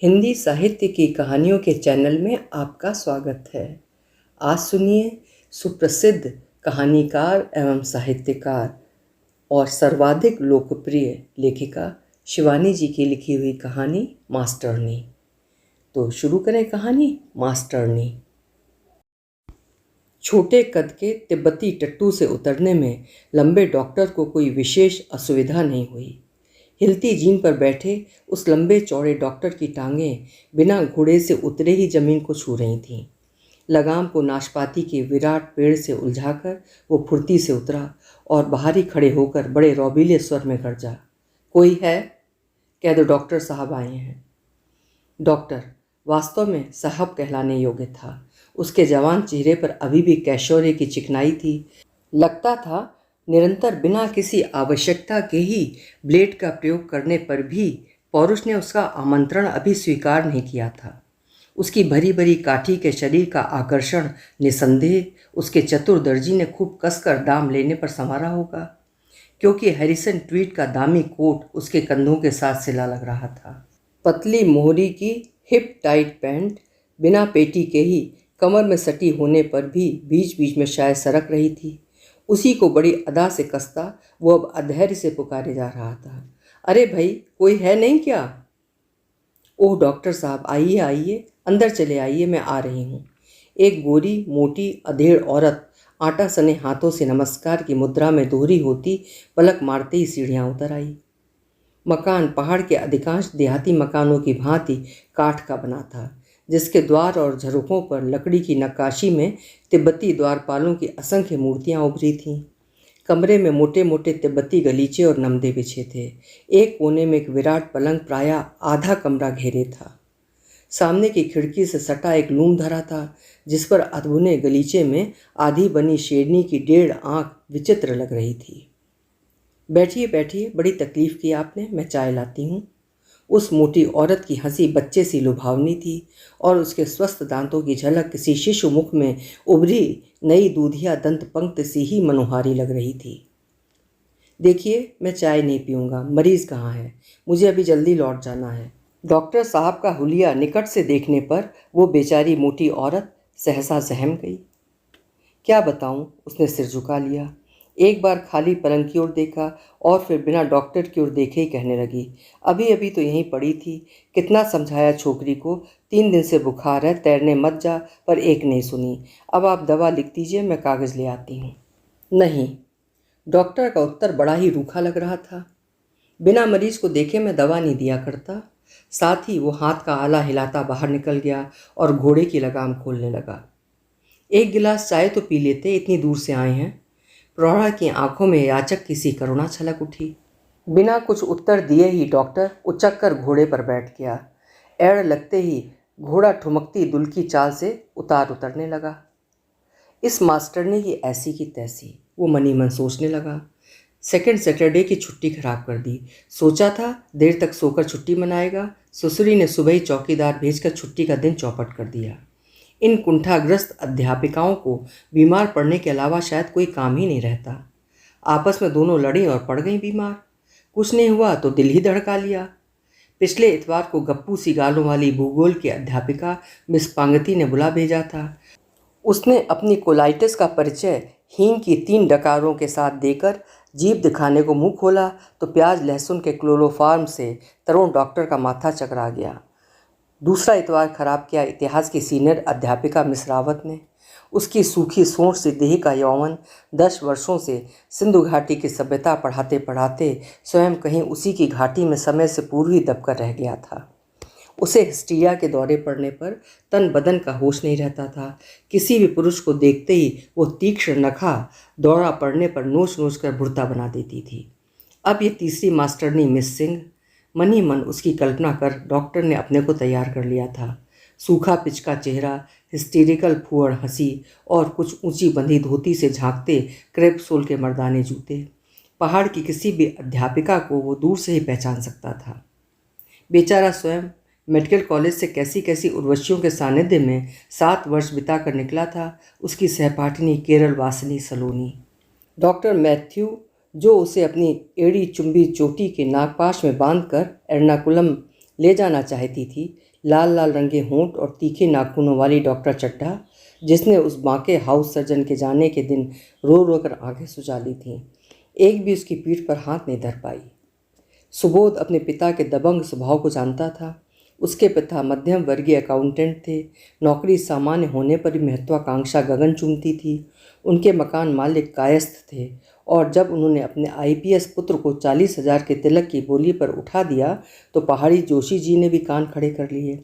हिंदी साहित्य की कहानियों के चैनल में आपका स्वागत है। आज सुनिए सुप्रसिद्ध कहानीकार एवं साहित्यकार और सर्वाधिक लोकप्रिय लेखिका शिवानी जी की लिखी हुई कहानी मास्टरनी। तो शुरू करें कहानी मास्टरनी। छोटे कद के तिब्बती टट्टू से उतरने में लंबे डॉक्टर को कोई विशेष असुविधा नहीं हुई। हिलती जीन पर बैठे उस लंबे चौड़े डॉक्टर की टांगें बिना घोड़े से उतरे ही जमीन को छू रही थीं। लगाम को नाशपाती के विराट पेड़ से उलझाकर वो फुर्ती से उतरा और बाहर ही खड़े होकर बड़े रौबीले स्वर में गरजा, कोई है? कह दो डॉक्टर साहब आए हैं। डॉक्टर वास्तव में साहब कहलाने योग्य था। उसके जवान चेहरे पर अभी भी कैशोर्य की चिकनाई थी। लगता था निरंतर बिना किसी आवश्यकता के ही ब्लेड का प्रयोग करने पर भी पौरुष ने उसका आमंत्रण अभी स्वीकार नहीं किया था। उसकी भरी भरी काठी के शरीर का आकर्षण निसंदेह उसके चतुर दर्जी ने खूब कसकर दाम लेने पर संवारा होगा, क्योंकि हैरिसन ट्वीट का दामी कोट उसके कंधों के साथ सिला लग रहा था। पतली मोहरी की हिप टाइट पैंट बिना पेटी के ही कमर में सटी होने पर भी बीच बीच में शायद सरक रही थी। उसी को बड़ी अदा से कसता वो अब अधैर्य से पुकारे जा रहा था, अरे भाई कोई है नहीं क्या? ओह डॉक्टर साहब आइए आइए, अंदर चले आइए, मैं आ रही हूँ। एक गोरी मोटी अधेड़ औरत आटा सने हाथों से नमस्कार की मुद्रा में दोहरी होती पलक मारते ही सीढ़ियाँ उतर आई। मकान पहाड़ के अधिकांश देहाती मकानों की भांति काठ का बना था, जिसके द्वार और झरोखों पर लकड़ी की नक्काशी में तिब्बती द्वारपालों की असंख्य मूर्तियां उभरी थीं। कमरे में मोटे मोटे तिब्बती गलीचे और नमदे बिछे थे। एक कोने में एक विराट पलंग प्रायः आधा कमरा घेरे था। सामने की खिड़की से सटा एक लूम धरा था, जिस पर अधबुने गलीचे में आधी बनी शेरनी की 1.5 आंख विचित्र लग रही थी। बैठिए बैठिए, बड़ी तकलीफ की आपने, मैं चाय लाती हूँ। उस मोटी औरत की हंसी बच्चे सी लुभावनी थी और उसके स्वस्थ दांतों की झलक किसी शिशु मुख में उभरी नई दूधिया दंत पंक्ति सी ही मनोहारी लग रही थी। देखिए मैं चाय नहीं पीऊँगा, मरीज़ कहाँ है? मुझे अभी जल्दी लौट जाना है। डॉक्टर साहब का हुलिया निकट से देखने पर वो बेचारी मोटी औरत सहसा सहम गई। क्या बताऊं, उसने सिर झुका लिया। एक बार खाली पलंग की ओर देखा और फिर बिना डॉक्टर की ओर देखे ही कहने लगी, अभी अभी तो यहीं पड़ी थी, कितना समझाया छोकरी को, 3 दिन से बुखार है, तैरने मत जा, पर एक नहीं सुनी। अब आप दवा लिख दीजिए, मैं कागज़ ले आती हूँ। नहीं, डॉक्टर का उत्तर बड़ा ही रूखा लग रहा था। बिना मरीज को देखे मैं दवा नहीं दिया करता। साथ ही वो हाथ का आला हिलाता बाहर निकल गया और घोड़े की लगाम खोलने लगा। एक गिलास चाय तो पी लेते, इतनी दूर से आए हैं। प्रौढ़ा की आंखों में याचक किसी करुणा छलक उठी। बिना कुछ उत्तर दिए ही डॉक्टर उचक कर घोड़े पर बैठ गया। एड़ लगते ही घोड़ा ठुमकती दुल्की चाल से उतरने लगा। इस मास्टरनी की ऐसी की तैसी, वो मनी मन सोचने लगा। सेकंड सैटरडे की छुट्टी खराब कर दी। सोचा था देर तक सोकर छुट्टी मनाएगा, ससुरी ने सुबह ही चौकीदार भेजकर छुट्टी का दिन चौपट कर दिया। इन कुंठाग्रस्त अध्यापिकाओं को बीमार पड़ने के अलावा शायद कोई काम ही नहीं रहता। आपस में दोनों लड़ी और पड़ गई बीमार। कुछ नहीं हुआ तो दिल ही धड़का लिया। पिछले इतवार को गप्पू सी गालों वाली भूगोल की अध्यापिका मिस पांगती ने बुला भेजा था। उसने अपनी कोलाइटिस का परिचय हींग की 3 डकारों के साथ देकर जीभ दिखाने को मुंह खोला तो प्याज लहसुन के क्लोरोफार्म से तरुण डॉक्टर का माथा चकरा गया। दूसरा इतवार खराब किया इतिहास की सीनियर अध्यापिका मिस रावत ने। उसकी सूखी सोंठ से देह का यौवन 10 वर्षों से सिंधु घाटी की सभ्यता पढ़ाते पढ़ाते स्वयं कहीं उसी की घाटी में समय से पूर्व ही दबकर रह गया था। उसे हिस्टीरिया के दौरे पड़ने पर तन बदन का होश नहीं रहता था। किसी भी पुरुष को देखते ही वो तीक्ष्ण नखा दौरा पड़ने पर नोच नोच कर भुरता बना देती थी। अब ये तीसरी मास्टरनी मिस सिंह, मन ही मन उसकी कल्पना कर डॉक्टर ने अपने को तैयार कर लिया था। सूखा पिचका चेहरा, हिस्टेरिकल फुअड़ हंसी और कुछ ऊंची बंधी धोती से झांकते क्रेप सोल के मर्दाने जूते। पहाड़ की किसी भी अध्यापिका को वो दूर से ही पहचान सकता था। बेचारा स्वयं मेडिकल कॉलेज से कैसी कैसी उर्वशियों के सानिध्य में 7 वर्ष बिता कर निकला था। उसकी सहपाठिनी केरल वासिनी सलोनी, डॉक्टर मैथ्यू, जो उसे अपनी एड़ी चुंबी चोटी के नागपाश में बांधकर एर्नाकुलम ले जाना चाहती थी लाल लाल रंगे होंठ और तीखे नाखूनों वाली डॉक्टर चड्ढा, जिसने उस बांके हाउस सर्जन के जाने के दिन रो रो कर आंखें सुजा ली थीं। एक भी उसकी पीठ पर हाथ नहीं धर पाई। सुबोध अपने पिता के दबंग स्वभाव को जानता था। उसके पिता मध्यम वर्गीय अकाउंटेंट थे। नौकरी सामान्य होने पर भी महत्वाकांक्षा गगन चूमती थी। उनके मकान मालिक कायस्थ थे और जब उन्होंने अपने आईपीएस पुत्र को 40,000 के तिलक की बोली पर उठा दिया तो पहाड़ी जोशी जी ने भी कान खड़े कर लिए।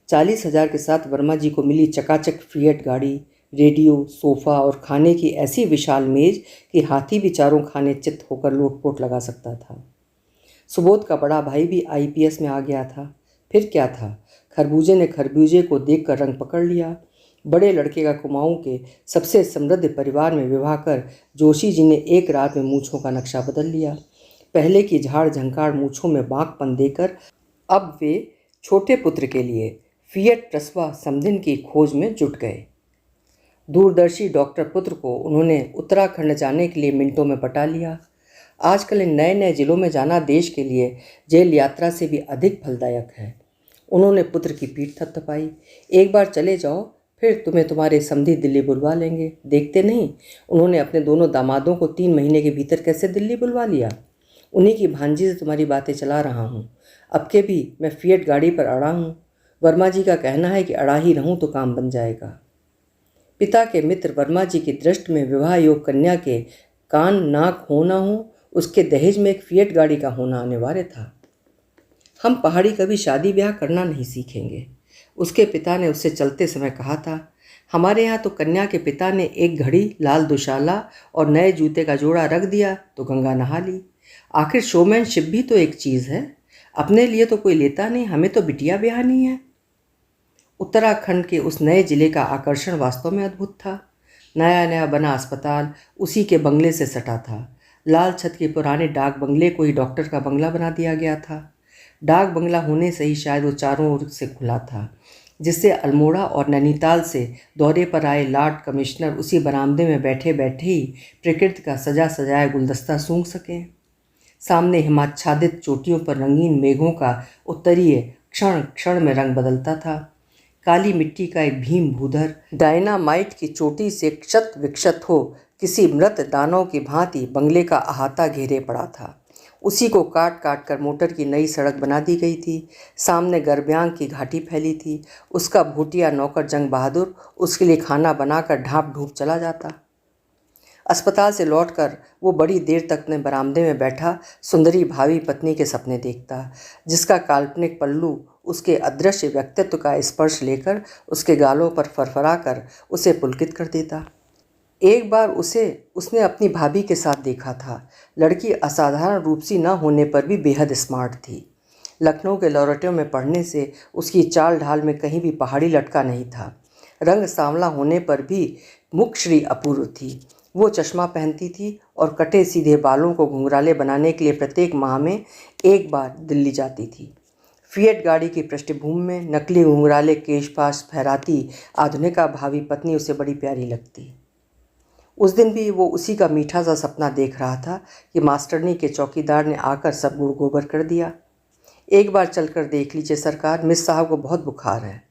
40,000 के साथ वर्मा जी को मिली चकाचक फिएट गाड़ी, रेडियो, सोफ़ा और खाने की ऐसी विशाल मेज कि हाथी भी चारों खाने चित्त होकर लोटपोट लगा सकता था। सुबोध का बड़ा भाई भी आईपीएस में आ गया था। फिर क्या था, खरबूजे ने खरबूजे को देखकर रंग पकड़ लिया। बड़े लड़के का कुमाऊं के सबसे समृद्ध परिवार में विवाह कर जोशी जी ने एक रात में मूँछों का नक्शा बदल लिया। पहले की झाड़ झंकार मूँछों में बांकपन देकर अब वे छोटे पुत्र के लिए फिएट प्रसवा समधिन की खोज में जुट गए। दूरदर्शी डॉक्टर पुत्र को उन्होंने उत्तराखंड जाने के लिए मिनटों में पटा लिया। आजकल इन नए नए जिलों में जाना देश के लिए जेल यात्रा से भी अधिक फलदायक है। उन्होंने पुत्र की पीठ थपथपाई। एक बार चले जाओ, फिर तुम्हें तुम्हारे समधी दिल्ली बुलवा लेंगे। देखते नहीं, उन्होंने अपने दोनों दामादों को 3 महीने के भीतर कैसे दिल्ली बुलवा लिया। उन्हीं की भांजी से तुम्हारी बातें चला रहा हूँ। अब के भी मैं फिएट गाड़ी पर अड़ा हूँ। वर्मा जी का कहना है कि अड़ा ही रहूँ तो काम बन जाएगा। पिता के मित्र वर्मा जी की दृष्टि में विवाह योग कन्या के कान नाक हो ना हो, उसके दहेज में एक फिएट गाड़ी का होना अनिवार्य था। हम पहाड़ी कभी शादी ब्याह करना नहीं सीखेंगे, उसके पिता ने उससे चलते समय कहा था। हमारे यहाँ तो कन्या के पिता ने एक घड़ी, लाल दुशाला और नए जूते का जोड़ा रख दिया तो गंगा नहा ली। आखिर शोमैनशिप भी तो एक चीज़ है। अपने लिए तो कोई लेता नहीं, हमें तो बिटिया ब्याहनी है। उत्तराखंड के उस नए जिले का आकर्षण वास्तव में अद्भुत था। नया नया बना अस्पताल उसी के बंगले से सटा था। लाल छत के पुराने डाक बंगले को ही डॉक्टर का बंगला बना दिया गया था। डाक बंगला होने से ही शायद वो चारों ओर से खुला था, जिससे अल्मोड़ा और नैनीताल से दौरे पर आए लॉर्ड कमिश्नर उसी बरामदे में बैठे बैठे ही प्रकृति का सजा सजाया गुलदस्ता सूंघ सकें। सामने हिमाच्छादित चोटियों पर रंगीन मेघों का उत्तरीय क्षण क्षण में रंग बदलता था। काली मिट्टी का एक भीम भूधर डायनामाइट की चोटी से क्षत विक्षत हो किसी मृत दानव की भांति बंगले का अहाता घेरे पड़ा था। उसी को काट काट कर मोटर की नई सड़क बना दी गई थी। सामने गरब्यांग की घाटी फैली थी। उसका भूटिया नौकर जंग बहादुर उसके लिए खाना बनाकर ढाँप ढूँप चला जाता। अस्पताल से लौटकर वो बड़ी देर तक अपने बरामदे में बैठा सुंदरी भावी पत्नी के सपने देखता, जिसका काल्पनिक पल्लू उसके अदृश्य व्यक्तित्व का स्पर्श लेकर उसके गालों पर फरफरा कर उसे पुलकित कर देता। एक बार उसने अपनी भाभी के साथ देखा था। लड़की असाधारण रूपसी न होने पर भी बेहद स्मार्ट थी। लखनऊ के लॉरेटो में पढ़ने से उसकी चाल ढाल में कहीं भी पहाड़ी लटका नहीं था। रंग सांवला होने पर भी मुखश्री अपूर्व थी। वो चश्मा पहनती थी और कटे सीधे बालों को घुंघराले बनाने के लिए प्रत्येक माह में एक बार दिल्ली जाती थी। फिएट गाड़ी की पृष्ठभूमि में नकली घुंघराले केशपाश फहराती आधुनिका भावी पत्नी उसे बड़ी प्यारी लगती। उस दिन भी वो उसी का मीठा सा सपना देख रहा था कि मास्टरनी के चौकीदार ने आकर सब गुड़ गोबर कर दिया। एक बार चलकर देख लीजिए सरकार, मिस साहब को बहुत बुखार है।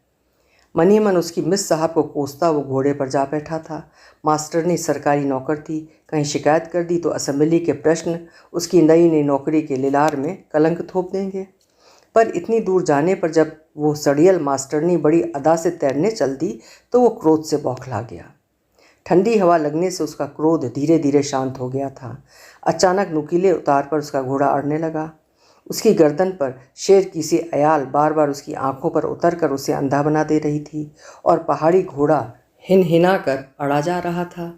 मन ही मन उसकी मिस साहब को कोसता वो घोड़े पर जा बैठा था। मास्टरनी सरकारी नौकर थी, कहीं शिकायत कर दी तो असेंबली के प्रश्न उसकी नई नई नौकरी के लिलार में कलंक थोप देंगे। पर इतनी दूर जाने पर जब वो सड़ियल मास्टरनी बड़ी अदा से तैरने चल दी तो वो क्रोध से बौखला गया। ठंडी हवा लगने से उसका क्रोध धीरे धीरे शांत हो गया था। अचानक नुकीले उतार पर उसका घोड़ा अड़ने लगा। उसकी गर्दन पर शेर की सी अयाल बार बार उसकी आंखों पर उतरकर उसे अंधा बना दे रही थी और पहाड़ी घोड़ा हिनहिना कर अड़ा जा रहा था।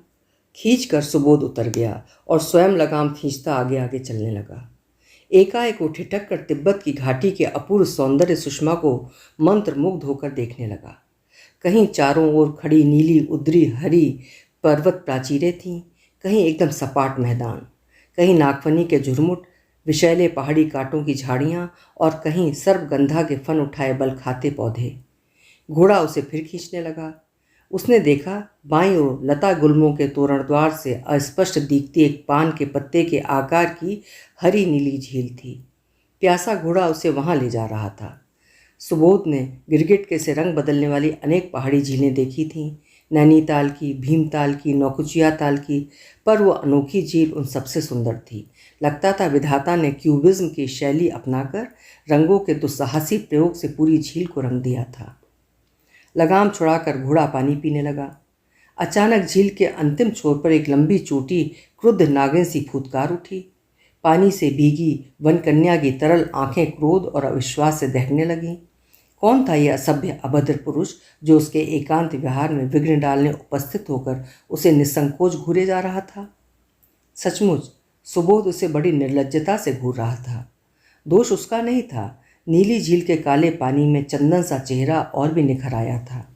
खींचकर सुबोध उतर गया और स्वयं लगाम खींचता आगे आगे चलने लगा। एकाएक वो ठिठक कर तिब्बत की घाटी के अपूर्व सौंदर्य सुषमा को मंत्रमुग्ध होकर देखने लगा। कहीं चारों ओर खड़ी नीली उद्री हरी पर्वत प्राचीरें थीं, कहीं एकदम सपाट मैदान, कहीं नागफनी के झुरमुट विषैले पहाड़ी कांटों की झाड़ियाँ और कहीं सर्पगंधा के फन उठाए बल खाते पौधे। घोड़ा उसे फिर खींचने लगा। उसने देखा बाईं ओर लता गुल्मों के तोरण द्वार से अस्पष्ट दिखती एक पान के पत्ते के आकार की हरी नीली झील थी। प्यासा घोड़ा उसे वहां ले जा रहा था। सुबोध ने गिरगिट के से रंग बदलने वाली अनेक पहाड़ी झीलें देखी थीं, नैनीताल की, भीमताल की, नौकुचिया ताल की, पर वो अनोखी झील उन सबसे सुंदर थी। लगता था विधाता ने क्यूबिज्म की शैली अपनाकर रंगों के दुस्साहसी प्रयोग से पूरी झील को रंग दिया था। लगाम छुड़ाकर घोड़ा पानी पीने लगा। अचानक झील के अंतिम छोर पर एक लंबी चोटी क्रुद्ध नागिन सी फुदकार उठी। पानी से भीगी वनकन्या की तरल आंखें क्रोध और अविश्वास से दहकने लगीं। कौन था यह असभ्य अभद्र पुरुष जो उसके एकांत विहार में विघ्न डालने उपस्थित होकर उसे निसंकोच घूरे जा रहा था? सचमुच सुबोध उसे बड़ी निर्लज्जता से घूर रहा था। दोष उसका नहीं था। नीली झील के काले पानी में चंदन सा चेहरा और भी निखर आया था।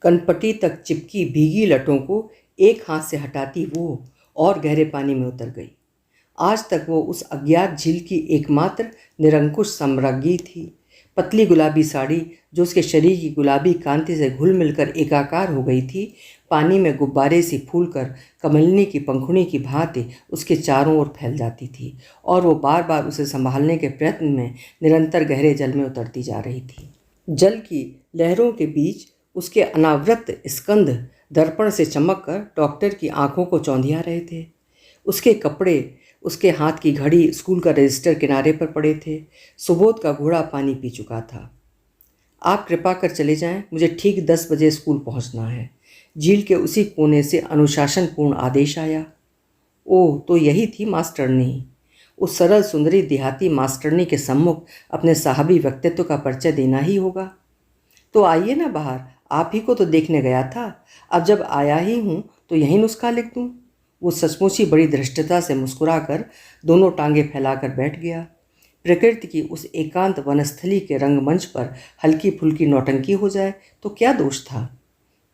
कनपटी तक चिपकी भीगी लटों को एक हाथ से हटाती वो और गहरे पानी में उतर गई। आज तक वो उस अज्ञात झील की एकमात्र निरंकुश सम्राज्ञी थी। पतली गुलाबी साड़ी जो उसके शरीर की गुलाबी कांति से घुल मिलकर एकाकार हो गई थी, पानी में गुब्बारे सी फूलकर कमलिनी की पंखुड़ी की भांति उसके चारों ओर फैल जाती थी और वो बार बार उसे संभालने के प्रयत्न में निरंतर गहरे जल में उतरती जा रही थी। जल की लहरों के बीच उसके अनावृत स्कंध दर्पण से चमककर डॉक्टर की आंखों को चौंधिया रहे थे। उसके कपड़े, उसके हाथ की घड़ी, स्कूल का रजिस्टर किनारे पर पड़े थे। सुबोध का घोड़ा पानी पी चुका था। आप कृपा कर चले जाएं, मुझे ठीक 10 बजे स्कूल पहुंचना है। झील के उसी कोने से अनुशासनपूर्ण आदेश आया। ओह, तो यही थी मास्टरनी। उस सरल सुंदरी देहाती मास्टरनी के सम्मुख अपने साहबी व्यक्तित्व का परिचय देना ही होगा। तो आइए ना बाहर, आप ही को तो देखने गया था। अब जब आया ही हूँ तो यही नुस्खा लिख दूँ। वो सचमुच ही बड़ी धृष्टता से मुस्कुराकर दोनों टांगे फैलाकर बैठ गया। प्रकृति की उस एकांत वनस्थली के रंगमंच पर हल्की फुल्की नौटंकी हो जाए तो क्या दोष था?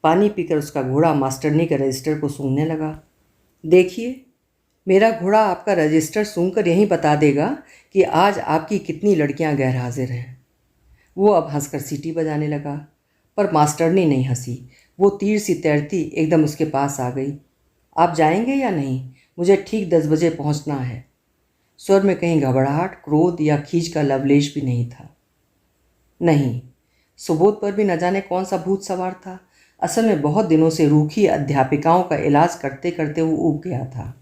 पानी पीकर उसका घोड़ा मास्टरनी के रजिस्टर को सूंघने लगा। देखिए, मेरा घोड़ा आपका रजिस्टर सूंघकर यही बता देगा कि आज आपकी कितनी लड़कियां गैर हाजिर हैं। वो अब हंसकर सीटी बजाने लगा, पर मास्टरनी नहीं हंसी। वो तीर सी तैरती एकदम उसके पास आ गई। आप जाएंगे या नहीं? मुझे ठीक 10 बजे पहुंचना है। स्वर में कहीं घबराहट, क्रोध या खींच का लवलेश भी नहीं था। नहीं, सुबोध पर भी न जाने कौन सा भूत सवार था। असल में बहुत दिनों से रूखी अध्यापिकाओं का इलाज करते करते वो ऊब गया था।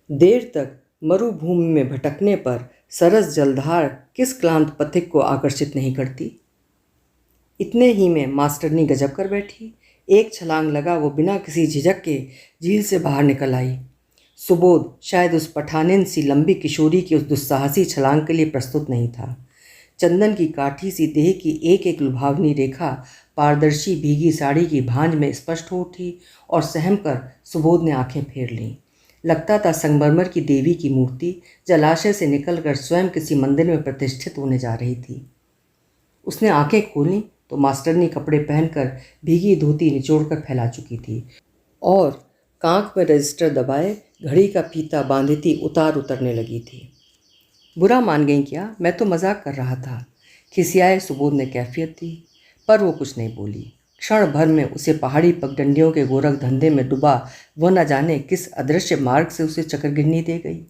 देर तक मरुभूमि में भटकने पर सरस जलधार किस क्लांत पथिक को आकर्षित नहीं करती। इतने ही में मास्टरनी गजब कर बैठी। एक छलांग लगा वो बिना किसी झिझक के झील से बाहर निकल आई। सुबोध शायद उस पठानिन सी लंबी किशोरी की उस दुस्साहसी छलांग के लिए प्रस्तुत नहीं था। चंदन की काठी सी देह की एक एक लुभावनी रेखा पारदर्शी भीगी साड़ी की भांज में स्पष्ट हो उठी और सहम कर सुबोध ने आंखें फेर लीं। लगता था संगमरमर की देवी की मूर्ति जलाशय से निकलकर स्वयं किसी मंदिर में प्रतिष्ठित होने जा रही थी। उसने आंखें खोलीं तो मास्टरनी कपड़े पहनकर भीगी धोती निचोड़कर फैला चुकी थी और कांख में रजिस्टर दबाए घड़ी का फीता बांधती उतार उतरने लगी थी। बुरा मान गई क्या? मैं तो मजाक कर रहा था। खिसियाए सुबोध ने कैफियत दी, पर वो कुछ नहीं बोली। क्षण भर में उसे पहाड़ी पगडंडियों के गोरख धंधे में डुबा वह न जाने किस अदृश्य मार्ग से उसे चकरगिन्नी दे गई।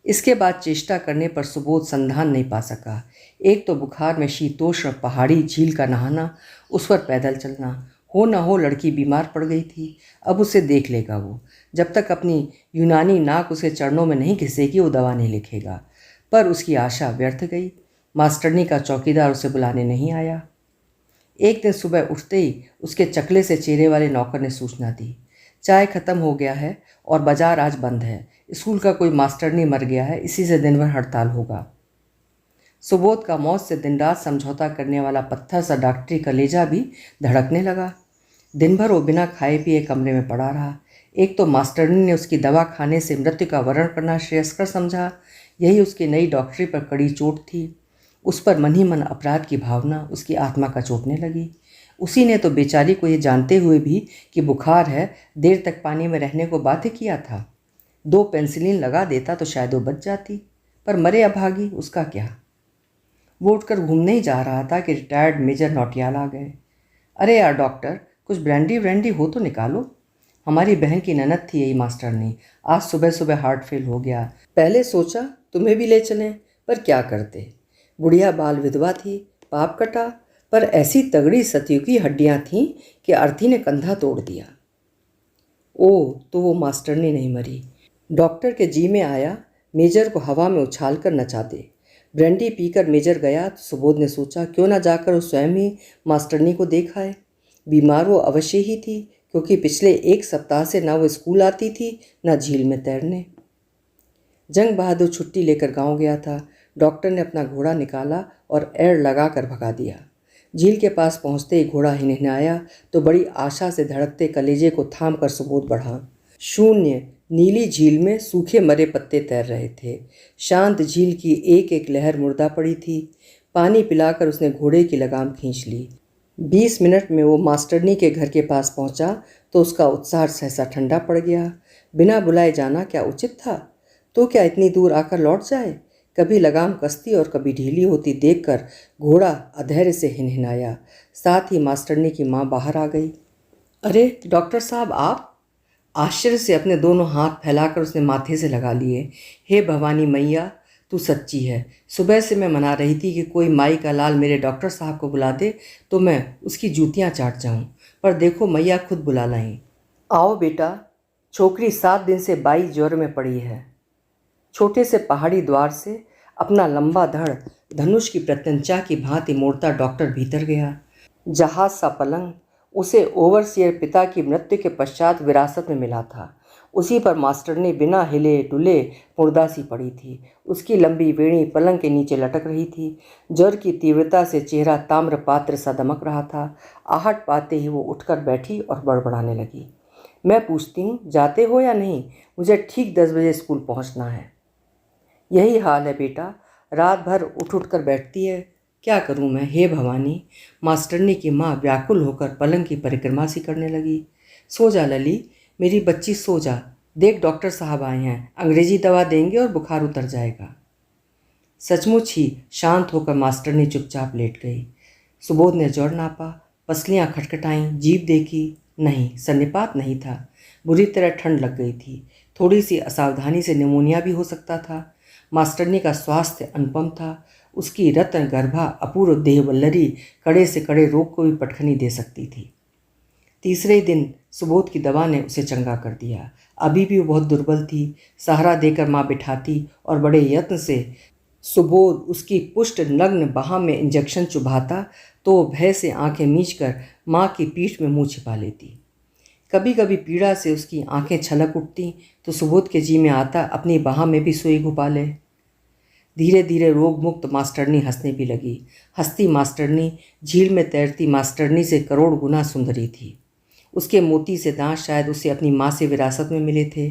इसके बाद चेष्टा करने पर सुबोध संधान नहीं पा सका। एक तो बुखार में शीतोष्ण पहाड़ी झील का नहाना, उस पर पैदल चलना, हो न हो लड़की बीमार पड़ गई थी। अब उसे देख लेगा वो। जब तक अपनी यूनानी नाक उसे चरणों में नहीं घिसेगी वो दवा नहीं लिखेगा। पर उसकी आशा व्यर्थ गई। मास्टरनी का चौकीदार उसे बुलाने नहीं आया। एक दिन सुबह उठते ही उसके चकले से चेहरे वाले नौकर ने सूचना दी, चाय खत्म हो गया है और बाजार आज बंद है। स्कूल का कोई मास्टरनी मर गया है, इसी से दिन भर हड़ताल होगा। सुबोध का मौत से दिन रात समझौता करने वाला पत्थर सा डॉक्टरी कलेजा भी धड़कने लगा। दिन भर वो बिना खाए पिए कमरे में पड़ा रहा। एक तो मास्टरनी ने उसकी दवा खाने से मृत्यु का वरण करना श्रेयस्कर समझा। यही उसकी नई डॉक्टरी पर कड़ी चोट थी। उस पर मन ही मन अपराध की भावना उसकी आत्मा का चोटने लगी। उसी ने तो बेचारी को ये जानते हुए भी कि बुखार है, देर तक पानी में रहने को बाध्य किया था। 2 पेंसिलिन लगा देता तो शायद वो बच जाती, पर मरे अभागी, उसका क्या। वो उठकर घूमने ही जा रहा था कि रिटायर्ड मेजर नौटियाल आ गए। अरे यार डॉक्टर, कुछ ब्रांडी व्रांडी हो तो निकालो। हमारी बहन की ननद थी यही मास्टरनी, आज सुबह सुबह हार्ट फेल हो गया। पहले सोचा तुम्हें भी ले चलें, पर क्या करते। बुढ़िया बाल विधवा थी, पाप कटा, पर ऐसी तगड़ी सतयुगी की हड्डियां थीं कि अर्थी ने कंधा तोड़ दिया। ओ, तो वो मास्टरनी नहीं मरी। डॉक्टर के जी में आया मेजर को हवा में उछालकर नचा दे। ब्रांडी पीकर मेजर गया तो सुबोध ने सोचा क्यों ना जाकर वो स्वयं ही मास्टरनी को देख आए। बीमार वो अवश्य ही थी, क्योंकि पिछले 1 सप्ताह से ना वो स्कूल आती थी ना झील में तैरने। जंग बहादुर छुट्टी लेकर गांव गया था। डॉक्टर ने अपना घोड़ा निकाला और एड़ लगाकर भगा दिया। झील के पास पहुंचते ही घोड़ा हिनहिनाया तो बड़ी आशा से धड़कते कलेजे को थाम कर सुबोध बढ़ा। शून्य नीली झील में सूखे मरे पत्ते तैर रहे थे। शांत झील की एक एक लहर मुर्दा पड़ी थी। पानी पिलाकर उसने घोड़े की लगाम खींच ली। 20 मिनट में वो मास्टरनी के घर के पास पहुंचा तो उसका उत्साह सहसा ठंडा पड़ गया। बिना बुलाए जाना क्या उचित था? तो क्या इतनी दूर आकर लौट जाए? कभी लगाम कसती और कभी ढीली होती देखकर घोड़ा अधैर्य से हिनहिनाया। साथ ही मास्टरनी की माँ बाहर आ गई। अरे डॉक्टर साहब, आप? आश्चर्य से अपने दोनों हाथ फैलाकर उसने माथे से लगा लिए। हे भवानी मैया, तू सच्ची है। सुबह से मैं मना रही थी कि कोई माई का लाल मेरे डॉक्टर साहब को बुला दे तो मैं उसकी जूतियां चाट जाऊं, पर देखो मैया खुद बुला लाई। आओ बेटा। छोकरी 7 दिन से बाई ज्वर में पड़ी है। छोटे से पहाड़ी द्वार से अपना लंबा धड़ धनुष की प्रत्यंचा की भांति मोड़ता डॉक्टर भीतर गया। जहाज सा पलंग उसे ओवरसियर पिता की मृत्यु के पश्चात विरासत में मिला था। उसी पर मास्टरनी बिना हिले डुले मुर्दा सी पड़ी थी। उसकी लंबी वेणी पलंग के नीचे लटक रही थी। ज्वर की तीव्रता से चेहरा ताम्र पात्र सा दमक रहा था। आहट पाते ही वो उठकर बैठी और बड़बड़ाने लगी। मैं पूछती हूँ, जाते हो या नहीं? मुझे ठीक 10 बजे स्कूल पहुँचना है। यही हाल है बेटा, रात भर उठ उठ कर बैठती है। क्या करूं मैं, हे भवानी। मास्टरनी की माँ व्याकुल होकर पलंग की परिक्रमा सी करने लगी। सो जा लली, मेरी बच्ची सो जा। देख डॉक्टर साहब आए हैं, अंग्रेजी दवा देंगे और बुखार उतर जाएगा। सचमुच ही शांत होकर मास्टरनी चुपचाप लेट गई। सुबोध ने जोर नापा, पसलियाँ खटखटाईं, जीभ देखी। नहीं, सन्निपात नहीं था। बुरी तरह ठंड लग गई थी। थोड़ी सी असावधानी से निमोनिया भी हो सकता था। मास्टरनी का स्वास्थ्य अनुपम था। उसकी रत्न गर्भा अपूर्व देहवल्लरी कड़े से कड़े रोग को भी पटखनी दे सकती थी। तीसरे दिन सुबोध की दवा ने उसे चंगा कर दिया। अभी भी वो बहुत दुर्बल थी। सहारा देकर माँ बिठाती और बड़े यत्न से सुबोध उसकी पुष्ट नग्न बाह में इंजेक्शन चुभाता तो भय से आंखें मीचकर माँ की पीठ में मुंह छिपा लेती। कभी कभी पीड़ा से उसकी आंखें छलक उठती तो सुबोध के जी में आता अपनी बाह में भी सुई घुपा ले। धीरे धीरे रोग मुक्त मास्टरनी हंसने भी लगी। हंसती मास्टरनी झील में तैरती मास्टरनी से करोड़ गुना सुंदरी थी। उसके मोती से दांत शायद उसे अपनी माँ से विरासत में मिले थे।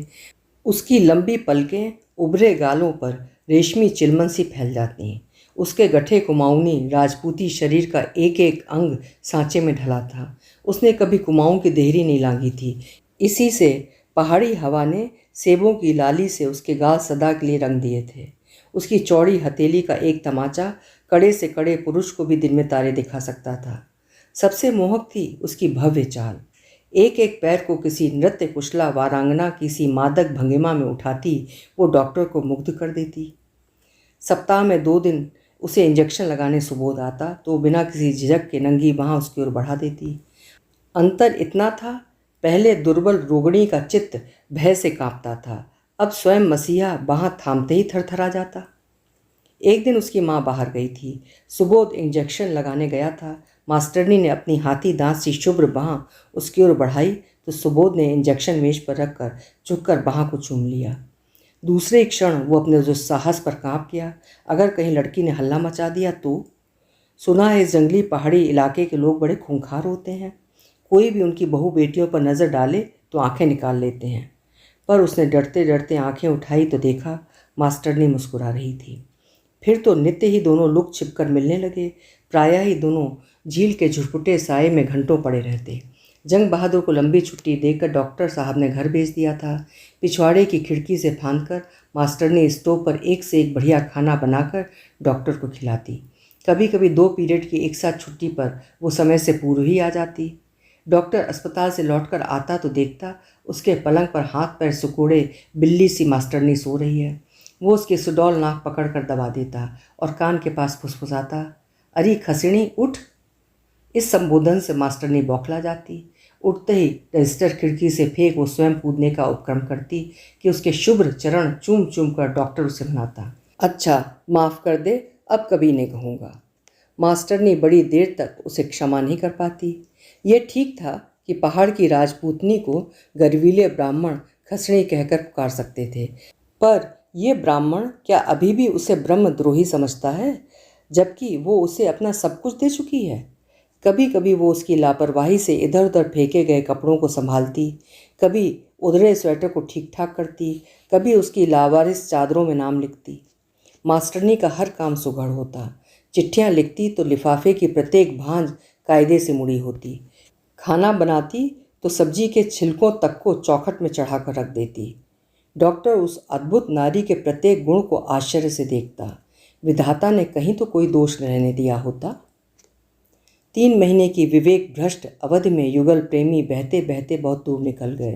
उसकी लंबी पलकें उभरे गालों पर रेशमी चिलमन सी फैल जाती। उसके गठे कुमाऊनी राजपूती शरीर का एक एक अंग सांचे में ढला था। उसने कभी कुमाऊं की देहरी नहीं लांघी थी। इसी से पहाड़ी हवा ने सेबों की लाली से उसके गाल सदा के लिए रंग दिए थे। उसकी चौड़ी हथेली का एक तमाचा कड़े से कड़े पुरुष को भी दिन में तारे दिखा सकता था। सबसे मोहक थी उसकी भव्य चाल। एक एक पैर को किसी नृत्य कुशला वारांगना किसी मादक भंगिमा में उठाती वो डॉक्टर को मुग्ध कर देती। सप्ताह में 2 दिन उसे इंजेक्शन लगाने सुबोध आता तो बिना किसी झिझक के नंगी बाँह उसकी ओर बढ़ा देती। अंतर इतना था, पहले दुर्बल रोगिणी का चित्त भय से कांपता था, अब स्वयं मसीहा बाँह थामते ही थरथरा जाता। एक दिन उसकी माँ बाहर गई थी। सुबोध इंजेक्शन लगाने गया था। मास्टरनी ने अपनी हाथी दांत सी शुभ्र बाँह उसकी ओर बढ़ाई तो सुबोध ने इंजेक्शन मेज पर रखकर झुककर बाँह को चूम लिया। दूसरे क्षण वो अपने दुस्साहस पर कांप गया। अगर कहीं लड़की ने हल्ला मचा दिया तो? सुना है इस जंगली पहाड़ी इलाके के लोग बड़े खूंखार होते हैं। कोई भी उनकी बहू बेटियों पर नज़र डाले तो आंखें निकाल लेते हैं। पर उसने डरते डरते आंखें उठाई तो देखा मास्टरनी मुस्कुरा रही थी। फिर तो नित्य ही दोनों लुक छिपकर मिलने लगे। प्रायः ही दोनों झील के झुरपुटे साए में घंटों पड़े रहते। जंग बहादुर को लंबी छुट्टी देकर डॉक्टर साहब ने घर भेज दिया था। पिछवाड़े की खिड़की से फांदकर मास्टरनी स्टोव पर एक से एक बढ़िया खाना बनाकर डॉक्टर को खिलाती। कभी कभी 2 पीरियड की एक साथ छुट्टी पर वो समय से पूर्व ही आ जाती। डॉक्टर अस्पताल से लौटकर आता तो देखता उसके पलंग पर हाथ पैर सिकोड़े बिल्ली सी मास्टरनी सो रही है। वो उसकी सुडौल नाक पकड़कर दबा देता और कान के पास फुसफुसाता, अरे खसिणी उठ। इस संबोधन से मास्टरनी बौखला जाती। उठते ही रजिस्टर खिड़की से फेंक वो स्वयं कूदने का उपक्रम करती कि उसके शुभ्र चरण चूम चूम कर डॉक्टर उसे मनाता। अच्छा माफ़ कर दे, अब कभी नहीं कहूँगा। मास्टरनी बड़ी देर तक उसे क्षमा नहीं कर पाती। ये ठीक था कि पहाड़ की राजपूतनी को गर्वीले ब्राह्मण खसणी कहकर पुकार सकते थे, पर ये ब्राह्मण क्या अभी भी उसे ब्रह्मद्रोही समझता है, जबकि वो उसे अपना सब कुछ दे चुकी है। कभी कभी वो उसकी लापरवाही से इधर उधर फेंके गए कपड़ों को संभालती, कभी उधड़े स्वेटर को ठीक ठाक करती, कभी उसकी लावारिस चादरों में नाम लिखती। मास्टरनी का हर काम सुघड़ होता। चिट्ठियाँ लिखती तो लिफाफे की प्रत्येक भांज कायदे से मुड़ी होती। खाना बनाती तो सब्जी के छिलकों तक को चौखट में चढ़ाकर रख देती। डॉक्टर उस अद्भुत नारी के प्रत्येक गुण को आश्चर्य से देखता। विधाता ने कहीं तो कोई दोष न रहने दिया होता। 3 महीने की विवेक भ्रष्ट अवधि में युगल प्रेमी बहते बहते बहुत दूर निकल गए।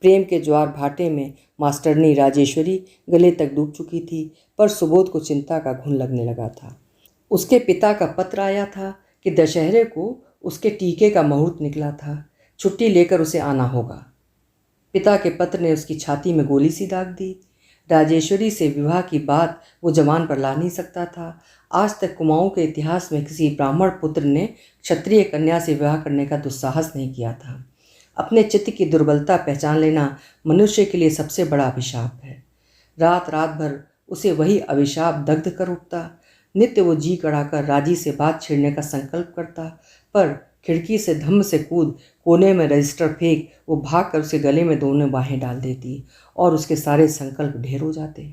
प्रेम के ज्वार भाटे में मास्टरनी राजेश्वरी गले तक डूब चुकी थी, पर सुबोध को चिंता का घुन लगने लगा था। उसके पिता का पत्र आया था कि दशहरे को उसके टीके का मुहूर्त निकला था, छुट्टी लेकर उसे आना होगा। पिता के पत्र ने उसकी छाती में गोली सी दाग दी। राजेश्वरी से विवाह की बात वो जबान पर ला नहीं सकता था। आज तक कुमाऊं के इतिहास में किसी ब्राह्मण पुत्र ने क्षत्रिय कन्या से विवाह करने का दुस्साहस नहीं किया था। अपने चित्त की दुर्बलता पहचान लेना मनुष्य के लिए सबसे बड़ा अभिशाप है। रात रात भर उसे वही अभिशाप दग्ध कर उठता। नित्य वो जी कड़ाकर राजी से बात छेड़ने का संकल्प करता, पर खिड़की से धम्म से कूद कोने में रजिस्टर फेंक वो भाग कर उसे गले में दोनों बाहें डाल देती और उसके सारे संकल्प ढेर हो जाते।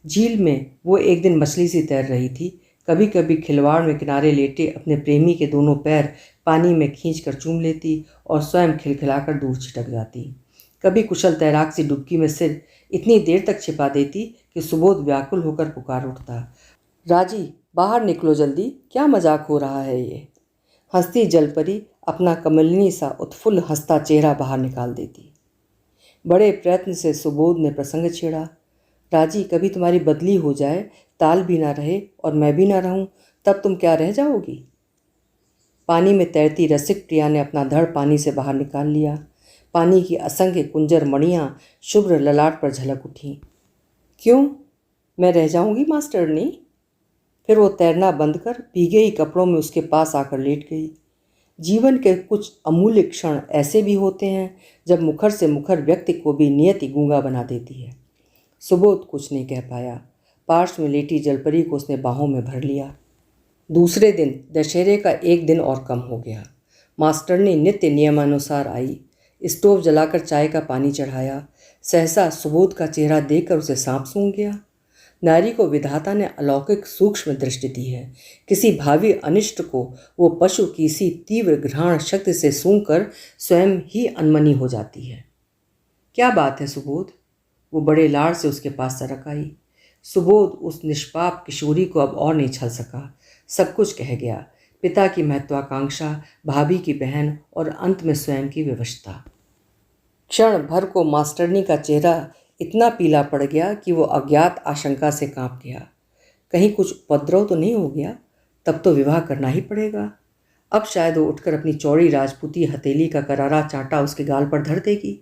झील में वो एक दिन मछली सी तैर रही थी। कभी कभी खिलवाड़ में किनारे लेटे अपने प्रेमी के दोनों पैर पानी में खींचकर चूम लेती और स्वयं खिलखिलाकर दूर छिटक जाती। कभी कुशल तैराक सी डुबकी में सिर इतनी देर तक छिपा देती कि सुबोध व्याकुल होकर पुकार उठता, राजी बाहर निकलो जल्दी, क्या मजाक हो रहा है ये। हंसती जलपरी अपना कमलिनी सा उत्फुल्ल हंसता चेहरा बाहर निकाल देती। बड़े प्रयत्न से सुबोध ने प्रसंग छेड़ा, राजी कभी तुम्हारी बदली हो जाए, ताल भी ना रहे और मैं भी ना रहूं, तब तुम क्या रह जाओगी। पानी में तैरती रसिक प्रिया ने अपना धड़ पानी से बाहर निकाल लिया। पानी की असंख्य कुंजर मणियाँ शुभ्र ललाट पर झलक उठीं। क्यों, मैं रह जाऊंगी मास्टरनी। फिर वो तैरना बंद कर भीगे ही कपड़ों में उसके पास आकर लेट गई। जीवन के कुछ अमूल्य क्षण ऐसे भी होते हैं जब मुखर से मुखर व्यक्ति को भी नियति गूंगा बना देती है। सुबोध कुछ नहीं कह पाया। पार्श्व में लेटी जलपरी को उसने बाहों में भर लिया। दूसरे दिन दशहरे का एक दिन और कम हो गया। मास्टरनी नित्य नियमानुसार आई। स्टोव जलाकर चाय का पानी चढ़ाया। सहसा सुबोध का चेहरा देखकर उसे सांप सूंघ गया। नारी को विधाता ने अलौकिक सूक्ष्म दृष्टि दी है। किसी भावी अनिष्ट को वो पशु की सी तीव्र घ्राण शक्ति से सूंघकर स्वयं ही अनमनी हो जाती है। क्या बात है सुबोध। वो बड़े लाड़ से उसके पास सरक आई। सुबोध उस निष्पाप किशोरी को अब और नहीं छल सका। सब कुछ कह गया। पिता की महत्वाकांक्षा, भाभी की बहन और अंत में स्वयं की विवशता। क्षण भर को मास्टरनी का चेहरा इतना पीला पड़ गया कि वो अज्ञात आशंका से कांप गया। कहीं कुछ उपद्रव तो नहीं हो गया, तब तो विवाह करना ही पड़ेगा। अब शायद वो उठकर अपनी चौड़ी राजपूती हथेली का करारा चांटा उसके गाल पर धर देगी,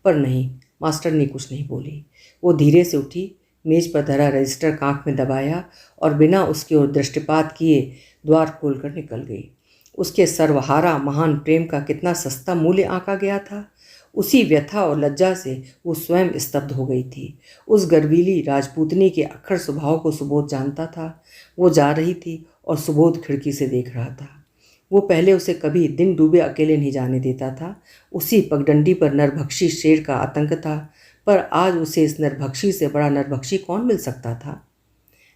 पर नहीं, मास्टरनी कुछ नहीं बोली। वो धीरे से उठी, मेज पर धरा रजिस्टर कांख में दबाया और बिना उसकी ओर दृष्टिपात किए द्वार खोलकर निकल गई। उसके सर्वहारा महान प्रेम का कितना सस्ता मूल्य आंका गया था। उसी व्यथा और लज्जा से वो स्वयं स्तब्ध हो गई थी। उस गर्वीली राजपूतनी के अक्खड़ स्वभाव को सुबोध जानता था। वो जा रही थी और सुबोध खिड़की से देख रहा था। वो पहले उसे कभी दिन डूबे अकेले नहीं जाने देता था। उसी पगडंडी पर नरभक्षी शेर का आतंक था, पर आज उसे इस नरभक्षी से बड़ा नरभक्षी कौन मिल सकता था।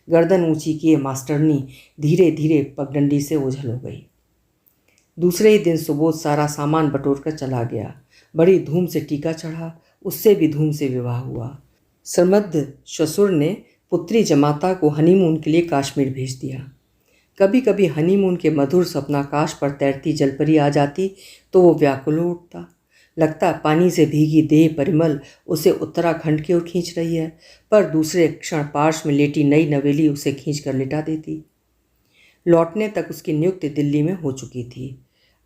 गर्दन ऊंची किए मास्टरनी धीरे धीरे पगडंडी से ओझल हो गई। दूसरे ही दिन सुबोध सारा सामान बटोर कर चला गया। बड़ी धूम से टीका चढ़ा, उससे भी धूम से विवाह हुआ। समृद्ध ससुर ने पुत्री जमाता को हनीमून के लिए काश्मीर भेज दिया। कभी कभी हनीमून के मधुर सपनाकाश पर तैरती जलपरी आ जाती तो वो व्याकुल हो उठता। लगता पानी से भीगी देह परिमल उसे उत्तराखंड की ओर खींच रही है, पर दूसरे क्षण पार्श्व में लेटी नई नवेली उसे खींच कर लिटा देती। लौटने तक उसकी नियुक्ति दिल्ली में हो चुकी थी।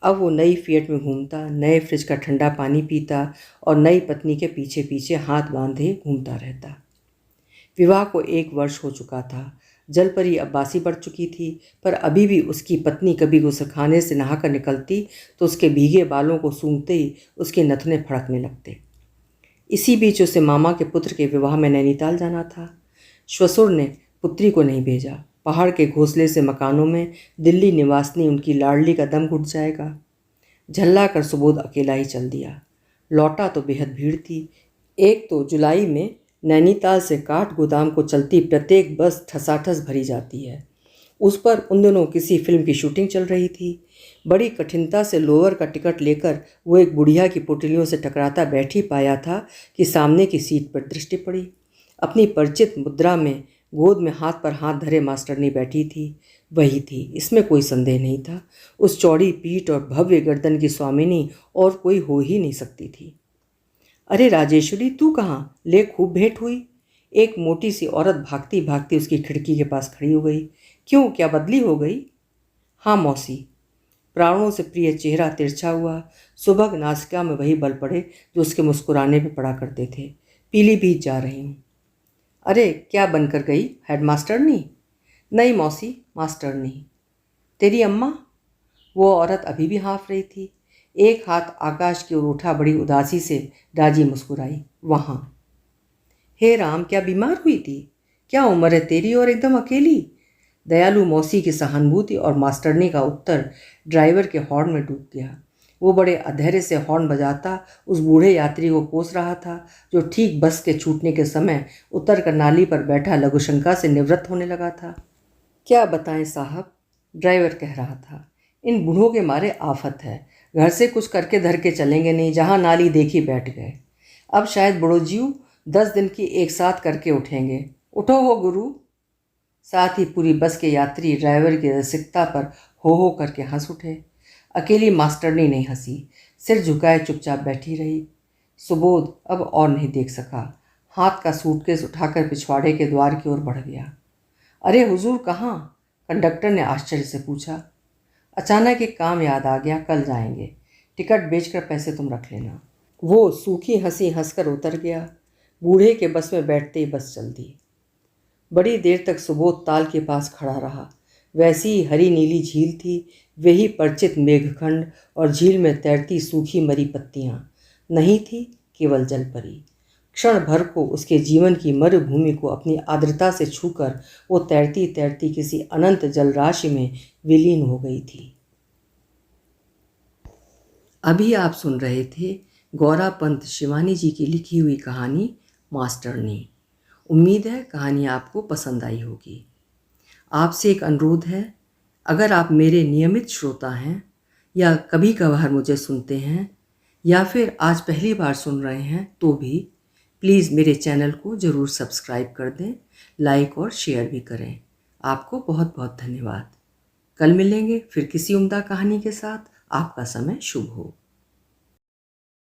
अब वो नई फिएट में घूमता, नए फ्रिज का ठंडा पानी पीता और नई पत्नी के पीछे पीछे हाथ बांधे घूमता रहता। विवाह को 1 वर्ष हो चुका था। जलपरी अब बासी पड़ चुकी थी, पर अभी भी उसकी पत्नी कभी गुस्लखाने से नहाकर निकलती तो उसके भीगे बालों को सूंघते ही उसके नथुने फड़कने लगते। इसी बीच उसे मामा के पुत्र के विवाह में नैनीताल जाना था। श्वसुर ने पुत्री को नहीं भेजा। पहाड़ के घोंसले से मकानों में दिल्ली निवासनी उनकी लाडली का दम घुट जाएगा। झल्ला कर सुबोध अकेला ही चल दिया। लौटा तो बेहद भीड़ थी। एक तो जुलाई में नैनीताल से काठ गोदाम को चलती प्रत्येक बस ठसाठस भरी जाती है। उस पर उन दिनों किसी फिल्म की शूटिंग चल रही थी। बड़ी कठिनता से लोअर का टिकट लेकर वो एक बुढ़िया की पुतलियों से टकराता बैठ ही पाया था कि सामने की सीट पर दृष्टि पड़ी। अपनी परिचित मुद्रा में गोद में हाथ पर हाथ धरे मास्टरनी बैठी थी। वही थी, इसमें कोई संदेह नहीं था। उस चौड़ी पीठ और भव्य गर्दन की स्वामिनी और कोई हो ही नहीं सकती थी। अरे राजेश्वरी, तू कहाँ? ले खूब भेंट हुई। एक मोटी सी औरत भागती भागती उसकी खिड़की के पास खड़ी हो गई। क्यों, क्या बदली हो गई? हाँ मौसी। प्राणों से प्रिय चेहरा तिरछा हुआ। सुबह नासिका में वही बल पड़े जो उसके मुस्कुराने पे पड़ा करते थे। पीलीभीत जा रही हूँ। अरे क्या बनकर गई, हेडमास्टरनी? नहीं मौसी, मास्टरनी। तेरी अम्मा? वो औरत अभी भी हाँफ रही थी। एक हाथ आकाश की ओर उठा बड़ी उदासी से राजी मुस्कुराई। वहाँ। हे राम, क्या बीमार हुई थी? क्या उम्र है तेरी और एकदम अकेली? दयालु मौसी की सहानुभूति और मास्टरनी का उत्तर ड्राइवर के हॉर्न में डूब गया। वो बड़े अधैर्य से हॉर्न बजाता उस बूढ़े यात्री को कोस रहा था जो ठीक बस के छूटने के समय उतर कर नाली पर बैठा लघुशंका से निवृत्त होने लगा था। क्या बताएं साहब, ड्राइवर कह रहा था, इन बूढ़ों के मारे आफत है। घर से कुछ करके धर के चलेंगे नहीं, जहाँ नाली देखी बैठ गए। अब शायद बुढ़ोजीव 10 दिन की एक साथ करके उठेंगे। उठो हो गुरु। साथ ही पूरी बस के यात्री ड्राइवर की रसिकता पर हो करके हंस उठे। अकेली मास्टरनी नहीं हंसी, सिर झुकाए चुपचाप बैठी रही। सुबोध अब और नहीं देख सका। हाथ का सूटकेस उठाकर पिछवाड़े के द्वार की ओर बढ़ गया। अरे हुजूर कहाँ? कंडक्टर ने आश्चर्य से पूछा। अचानक एक काम याद आ गया, कल जाएंगे। टिकट बेचकर पैसे तुम रख लेना। वो सूखी हंसी हंसकर उतर गया। बूढ़े के बस में बैठते ही बस चल दी। बड़ी देर तक सुबोध ताल के पास खड़ा रहा। वैसी ही हरी नीली झील थी, वही परिचित मेघखंड और झील में तैरती सूखी मरी पत्तियां। नहीं थी, केवल जलपरी। क्षण भर को उसके जीवन की मरुभूमि को अपनी आर्द्रता से छूकर वो तैरती तैरती किसी अनंत जलराशि में विलीन हो गई थी। अभी आप सुन रहे थे गौरा पंत शिवानी जी की लिखी हुई कहानी मास्टरनी। उम्मीद है कहानी आपको पसंद आई होगी। आपसे एक अनुरोध है, अगर आप मेरे नियमित श्रोता हैं या कभी कभार मुझे सुनते हैं या फिर आज पहली बार सुन रहे हैं तो भी प्लीज़ मेरे चैनल को ज़रूर सब्सक्राइब कर दें, लाइक और शेयर भी करें। आपको बहुत बहुत धन्यवाद। कल मिलेंगे फिर किसी उम्दा कहानी के साथ। आपका समय शुभ हो।